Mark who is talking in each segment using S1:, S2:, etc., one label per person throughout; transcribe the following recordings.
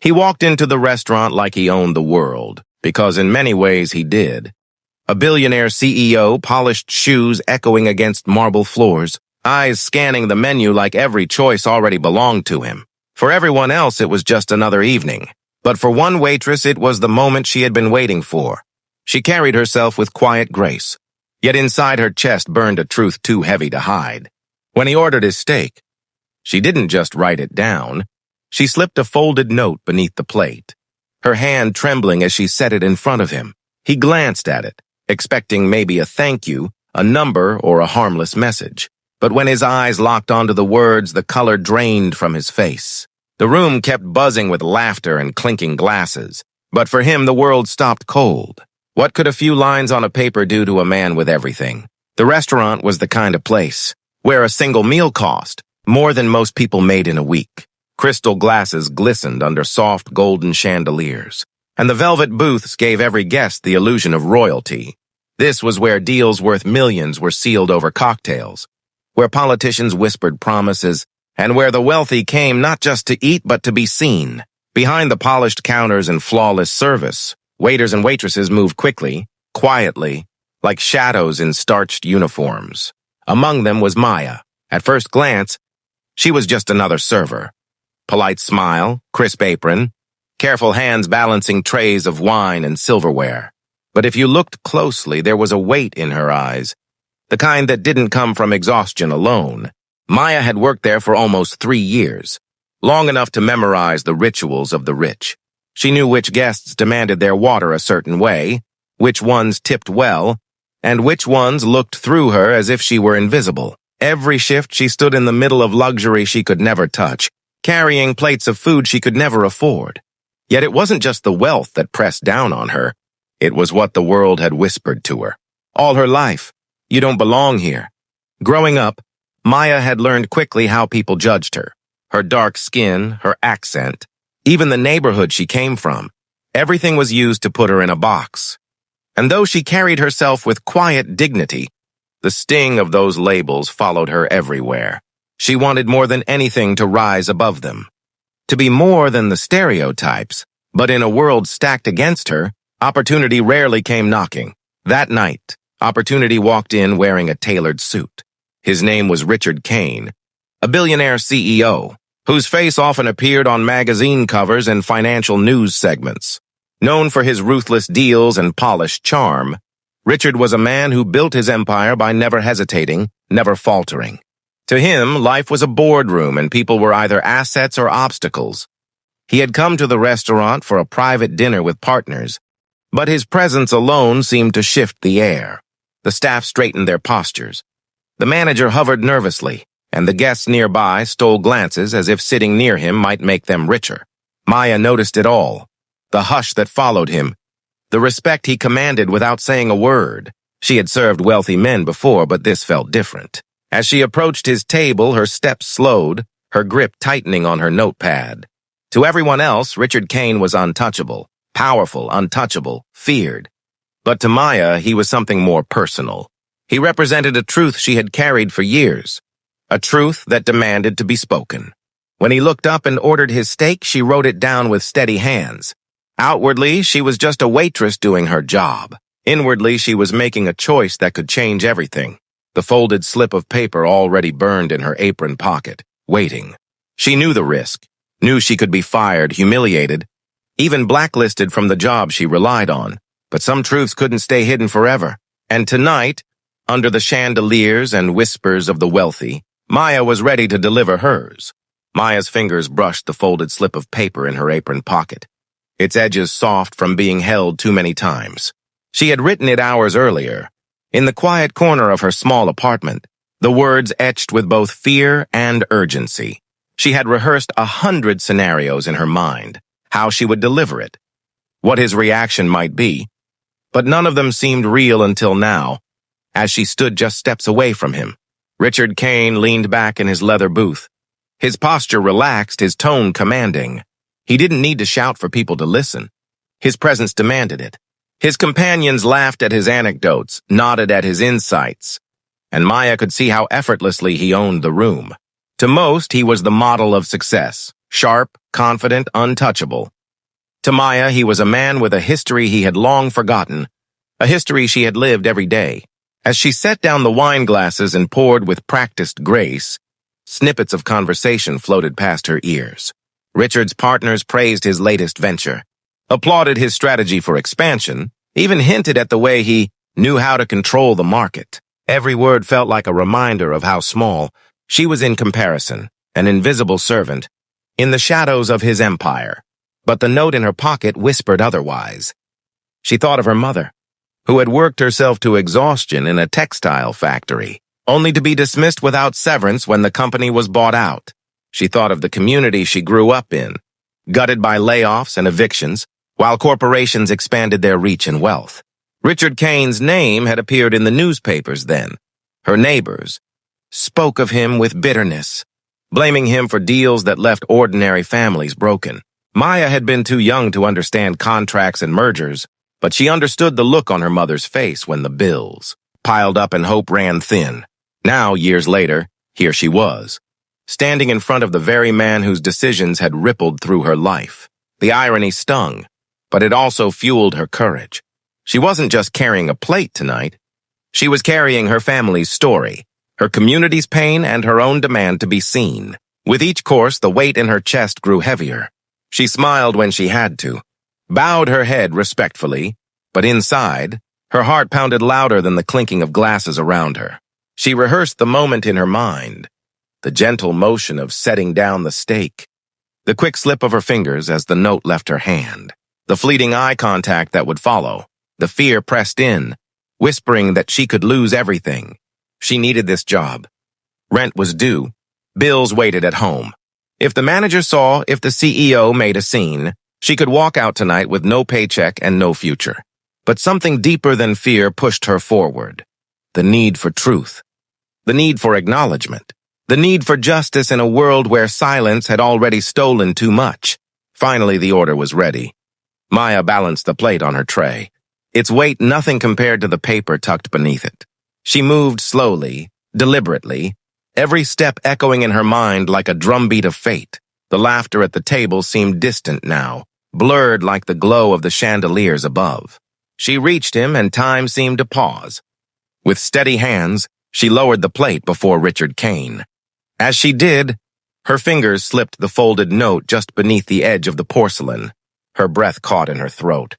S1: He walked into the restaurant like he owned the world, because in many ways he did. A billionaire CEO, polished shoes echoing against marble floors, eyes scanning the menu like every choice already belonged to him. For everyone else, it was just another evening. But for one waitress, it was the moment she had been waiting for. She carried herself with quiet grace, yet inside her chest burned a truth too heavy to hide. When he ordered his steak, she didn't just write it down. She slipped a folded note beneath the plate, her hand trembling as she set it in front of him. He glanced at it, expecting maybe a thank you, a number, or a harmless message. But when his eyes locked onto the words, the color drained from his face. The room kept buzzing with laughter and clinking glasses. But for him, the world stopped cold. What could a few lines on a paper do to a man with everything? The restaurant was the kind of place where a single meal cost more than most people made in a week. Crystal glasses glistened under soft golden chandeliers, and the velvet booths gave every guest the illusion of royalty. This was where deals worth millions were sealed over cocktails, where politicians whispered promises, and where the wealthy came not just to eat but to be seen. Behind the polished counters and flawless service, waiters and waitresses moved quickly, quietly, like shadows in starched uniforms. Among them was Maya. At first glance, she was just another server. Polite smile, crisp apron, careful hands balancing trays of wine and silverware. But if you looked closely, there was a weight in her eyes, the kind that didn't come from exhaustion alone. Maya had worked there for almost 3 years, long enough to memorize the rituals of the rich. She knew which guests demanded their water a certain way, which ones tipped well, and which ones looked through her as if she were invisible. Every shift she stood in the middle of luxury she could never touch, carrying plates of food she could never afford. Yet it wasn't just the wealth that pressed down on her. It was what the world had whispered to her. All her life, you don't belong here. Growing up, Maya had learned quickly how people judged her. Her dark skin, her accent, even the neighborhood she came from. Everything was used to put her in a box. And though she carried herself with quiet dignity, the sting of those labels followed her everywhere. She wanted more than anything to rise above them, to be more than the stereotypes. But in a world stacked against her, opportunity rarely came knocking. That night, opportunity walked in wearing a tailored suit. His name was Richard Kane, a billionaire CEO, whose face often appeared on magazine covers and financial news segments. Known for his ruthless deals and polished charm, Richard was a man who built his empire by never hesitating, never faltering. To him, life was a boardroom and people were either assets or obstacles. He had come to the restaurant for a private dinner with partners, but his presence alone seemed to shift the air. The staff straightened their postures. The manager hovered nervously, and the guests nearby stole glances as if sitting near him might make them richer. Maya noticed it all, the hush that followed him, the respect he commanded without saying a word. She had served wealthy men before, but this felt different. As she approached his table, her steps slowed, her grip tightening on her notepad. To everyone else, Richard Kane was untouchable, powerful, untouchable, feared. But to Maya, he was something more personal. He represented a truth she had carried for years, a truth that demanded to be spoken. When he looked up and ordered his steak, she wrote it down with steady hands. Outwardly, she was just a waitress doing her job. Inwardly, she was making a choice that could change everything. The folded slip of paper already burned in her apron pocket, waiting. She knew the risk, knew she could be fired, humiliated, even blacklisted from the job she relied on. But some truths couldn't stay hidden forever. And tonight, under the chandeliers and whispers of the wealthy, Maya was ready to deliver hers. Maya's fingers brushed the folded slip of paper in her apron pocket, its edges soft from being held too many times. She had written it hours earlier, in the quiet corner of her small apartment, the words etched with both fear and urgency. She had rehearsed 100 scenarios in her mind, how she would deliver it, what his reaction might be, but none of them seemed real until now, as she stood just steps away from him. Richard Kane leaned back in his leather booth, his posture relaxed, his tone commanding. He didn't need to shout for people to listen. His presence demanded it. His companions laughed at his anecdotes, nodded at his insights, and Maya could see how effortlessly he owned the room. To most, he was the model of success, sharp, confident, untouchable. To Maya, he was a man with a history he had long forgotten, a history she had lived every day. As she set down the wine glasses and poured with practiced grace, snippets of conversation floated past her ears. Richard's partners praised his latest venture, applauded his strategy for expansion, even hinted at the way he knew how to control the market. Every word felt like a reminder of how small she was in comparison, an invisible servant, in the shadows of his empire. But the note in her pocket whispered otherwise. She thought of her mother, who had worked herself to exhaustion in a textile factory, only to be dismissed without severance when the company was bought out. She thought of the community she grew up in, gutted by layoffs and evictions, while corporations expanded their reach and wealth. Richard Kane's name had appeared in the newspapers then. Her neighbors spoke of him with bitterness, blaming him for deals that left ordinary families broken. Maya had been too young to understand contracts and mergers, but she understood the look on her mother's face when the bills piled up and hope ran thin. Now, years later, here she was, standing in front of the very man whose decisions had rippled through her life. The irony stung, but it also fueled her courage. She wasn't just carrying a plate tonight. She was carrying her family's story, her community's pain, and her own demand to be seen. With each course, the weight in her chest grew heavier. She smiled when she had to, bowed her head respectfully, but inside, her heart pounded louder than the clinking of glasses around her. She rehearsed the moment in her mind, the gentle motion of setting down the stake, the quick slip of her fingers as the note left her hand, the fleeting eye contact that would follow. The fear pressed in, whispering that she could lose everything. She needed this job. Rent was due. Bills waited at home. If the manager saw, if the CEO made a scene, she could walk out tonight with no paycheck and no future. But something deeper than fear pushed her forward. The need for truth. The need for acknowledgement. The need for justice in a world where silence had already stolen too much. Finally, the order was ready. Maya balanced the plate on her tray, its weight nothing compared to the paper tucked beneath it. She moved slowly, deliberately, every step echoing in her mind like a drumbeat of fate. The laughter at the table seemed distant now, blurred like the glow of the chandeliers above. She reached him and time seemed to pause. With steady hands, she lowered the plate before Richard Kane. As she did, her fingers slipped the folded note just beneath the edge of the porcelain. Her breath caught in her throat.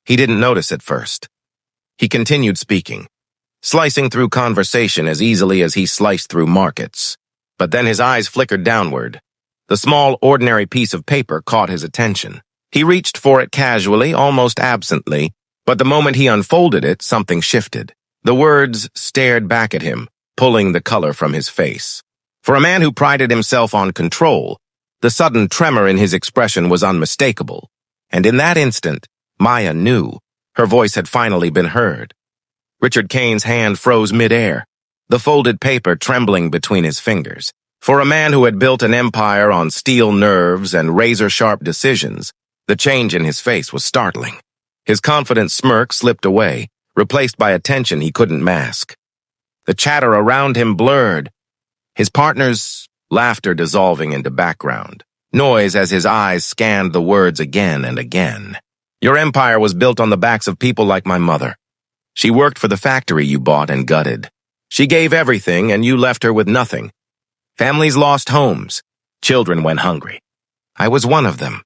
S1: He didn't notice at first. He continued speaking, slicing through conversation as easily as he sliced through markets. But then his eyes flickered downward. The small, ordinary piece of paper caught his attention. He reached for it casually, almost absently, but the moment he unfolded it, something shifted. The words stared back at him, pulling the color from his face. For a man who prided himself on control, the sudden tremor in his expression was unmistakable. And in that instant, Maya knew. Her voice had finally been heard. Richard Kane's hand froze midair, the folded paper trembling between his fingers. For a man who had built an empire on steel nerves and razor-sharp decisions, the change in his face was startling. His confident smirk slipped away, replaced by a tension he couldn't mask. The chatter around him blurred, his partner's laughter dissolving into background noise as his eyes scanned the words again and again. Your empire was built on the backs of people like my mother. She worked for the factory you bought and gutted. She gave everything and you left her with nothing. Families lost homes. Children went hungry. I was one of them.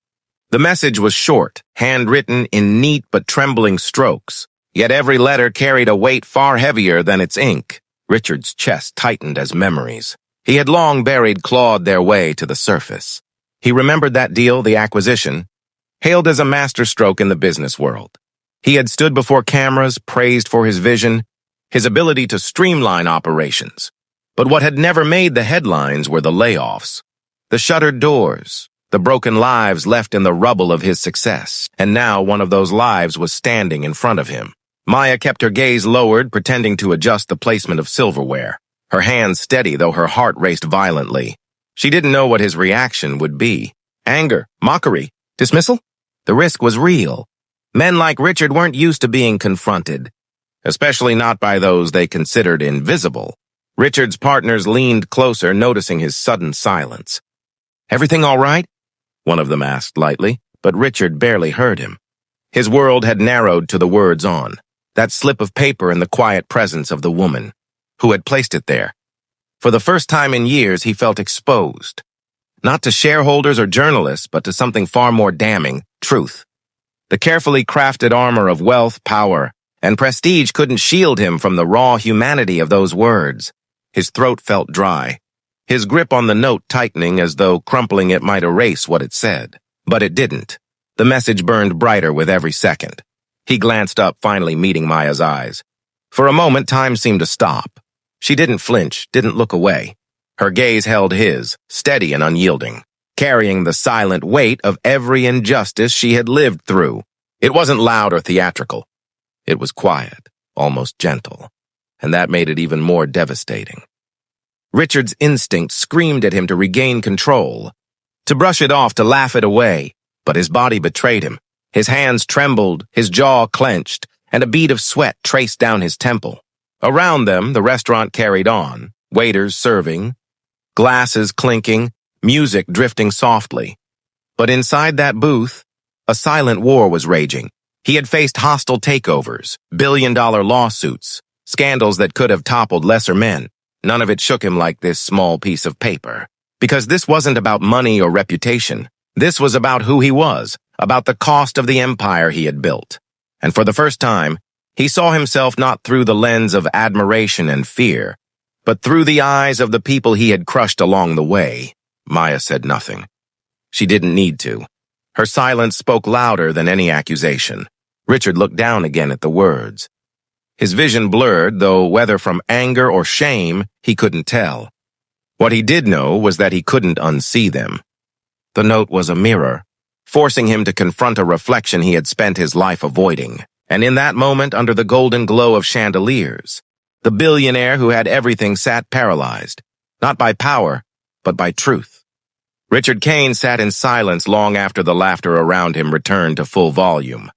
S1: The message was short, handwritten in neat but trembling strokes, yet every letter carried a weight far heavier than its ink. Richard's chest tightened as memories. He had long buried clawed their way to the surface. He remembered that deal, the acquisition, hailed as a masterstroke in the business world. He had stood before cameras, praised for his vision, his ability to streamline operations. But what had never made the headlines were the layoffs, the shuttered doors, the broken lives left in the rubble of his success. And now one of those lives was standing in front of him. Maya kept her gaze lowered, pretending to adjust the placement of silverware, her hands steady though her heart raced violently. She didn't know what his reaction would be. Anger, mockery, dismissal? The risk was real. Men like Richard weren't used to being confronted, especially not by those they considered invisible. Richard's partners leaned closer, noticing his sudden silence. Everything all right? one of them asked lightly, but Richard barely heard him. His world had narrowed to the words on that slip of paper in the quiet presence of the woman who had placed it there. For the first time in years, he felt exposed, not to shareholders or journalists, but to something far more damning, truth. The carefully crafted armor of wealth, power, and prestige couldn't shield him from the raw humanity of those words. His throat felt dry, his grip on the note tightening as though crumpling it might erase what it said. But it didn't. The message burned brighter with every second. He glanced up, finally meeting Maya's eyes. For a moment, time seemed to stop. She didn't flinch, didn't look away. Her gaze held his, steady and unyielding, carrying the silent weight of every injustice she had lived through. It wasn't loud or theatrical. It was quiet, almost gentle, and that made it even more devastating. Richard's instinct screamed at him to regain control, to brush it off, to laugh it away, but his body betrayed him. His hands trembled, his jaw clenched, and a bead of sweat traced down his temple. Around them, the restaurant carried on, waiters serving, glasses clinking, music drifting softly. But inside that booth, a silent war was raging. He had faced hostile takeovers, billion-dollar lawsuits, scandals that could have toppled lesser men. None of it shook him like this small piece of paper. Because this wasn't about money or reputation. This was about who he was, about the cost of the empire he had built. And for the first time, he saw himself not through the lens of admiration and fear, but through the eyes of the people he had crushed along the way. Maya said nothing. She didn't need to. Her silence spoke louder than any accusation. Richard looked down again at the words. His vision blurred, though whether from anger or shame, he couldn't tell. What he did know was that he couldn't unsee them. The note was a mirror, forcing him to confront a reflection he had spent his life avoiding. And in that moment, under the golden glow of chandeliers, the billionaire who had everything sat paralyzed, not by power, but by truth. Richard Kane sat in silence long after the laughter around him returned to full volume.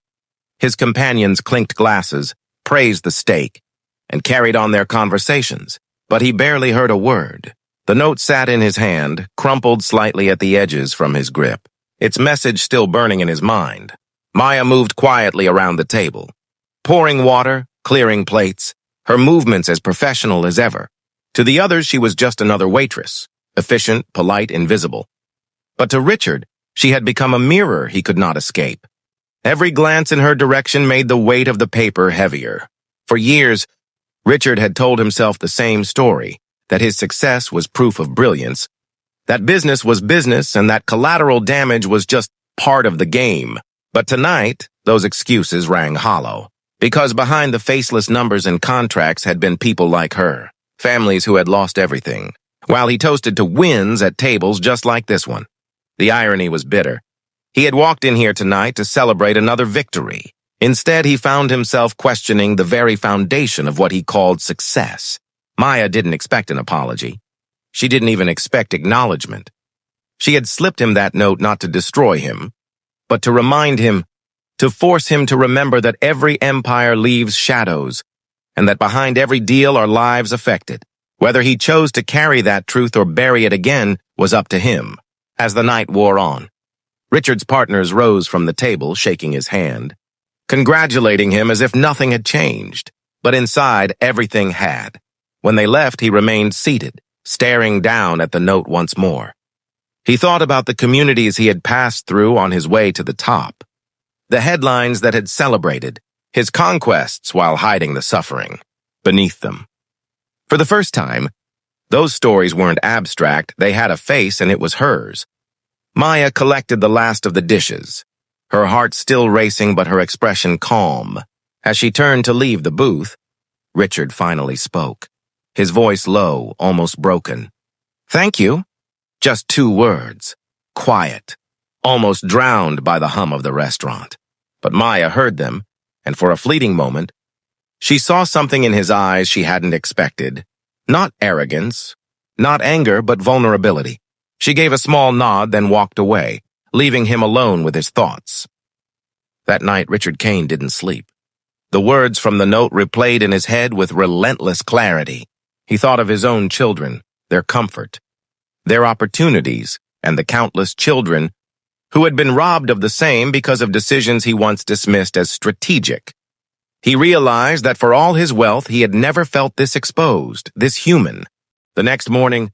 S1: His companions clinked glasses, praised the steak, and carried on their conversations, but he barely heard a word. The note sat in his hand, crumpled slightly at the edges from his grip, its message still burning in his mind. Maya moved quietly around the table, pouring water, clearing plates, her movements as professional as ever. To the others, she was just another waitress, efficient, polite, invisible. But to Richard, she had become a mirror he could not escape. Every glance in her direction made the weight of the paper heavier. For years, Richard had told himself the same story, that his success was proof of brilliance, that business was business, and that collateral damage was just part of the game. But tonight, those excuses rang hollow, because behind the faceless numbers and contracts had been people like her, families who had lost everything, while he toasted to wins at tables just like this one. The irony was bitter. He had walked in here tonight to celebrate another victory. Instead, he found himself questioning the very foundation of what he called success. Maya didn't expect an apology. She didn't even expect acknowledgement. She had slipped him that note not to destroy him, but to remind him, to force him to remember that every empire leaves shadows, and that behind every deal are lives affected. Whether he chose to carry that truth or bury it again was up to him. As the night wore on, Richard's partners rose from the table, shaking his hand, congratulating him as if nothing had changed. But inside, everything had. When they left, he remained seated, staring down at the note once more. He thought about the communities he had passed through on his way to the top, the headlines that had celebrated his conquests while hiding the suffering beneath them. For the first time, those stories weren't abstract, they had a face and it was hers. Maya collected the last of the dishes, her heart still racing but her expression calm. As she turned to leave the booth, Richard finally spoke, his voice low, almost broken. "Thank you." Just 2 words, quiet, almost drowned by the hum of the restaurant. But Maya heard them, and for a fleeting moment, she saw something in his eyes she hadn't expected. Not arrogance, not anger, but vulnerability. She gave a small nod, then walked away, leaving him alone with his thoughts. That night, Richard Kane didn't sleep. The words from the note replayed in his head with relentless clarity. He thought of his own children, their comfort, their opportunities, and the countless children who had been robbed of the same because of decisions he once dismissed as strategic. He realized that for all his wealth, he had never felt this exposed, this human. The next morning,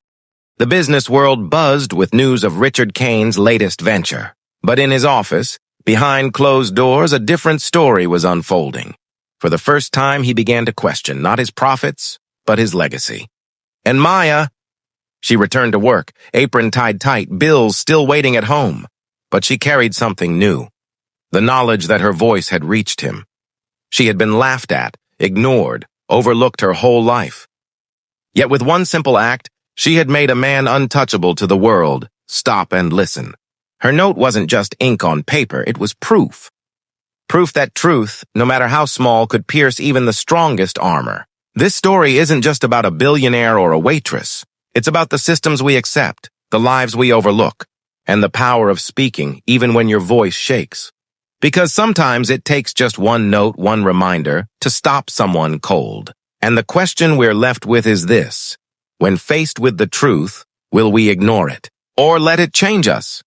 S1: the business world buzzed with news of Richard Kane's latest venture. But in his office, behind closed doors, a different story was unfolding. For the first time, he began to question not his profits, but his legacy. And Maya, she returned to work, apron tied tight, bills still waiting at home. But she carried something new, the knowledge that her voice had reached him. She had been laughed at, ignored, overlooked her whole life. Yet with one simple act, she had made a man untouchable to the world stop and listen. Her note wasn't just ink on paper, it was proof. Proof that truth, no matter how small, could pierce even the strongest armor. This story isn't just about a billionaire or a waitress. It's about the systems we accept, the lives we overlook, and the power of speaking even when your voice shakes. Because sometimes it takes just one note, one reminder, to stop someone cold. And the question we're left with is this: when faced with the truth, will we ignore it, or let it change us?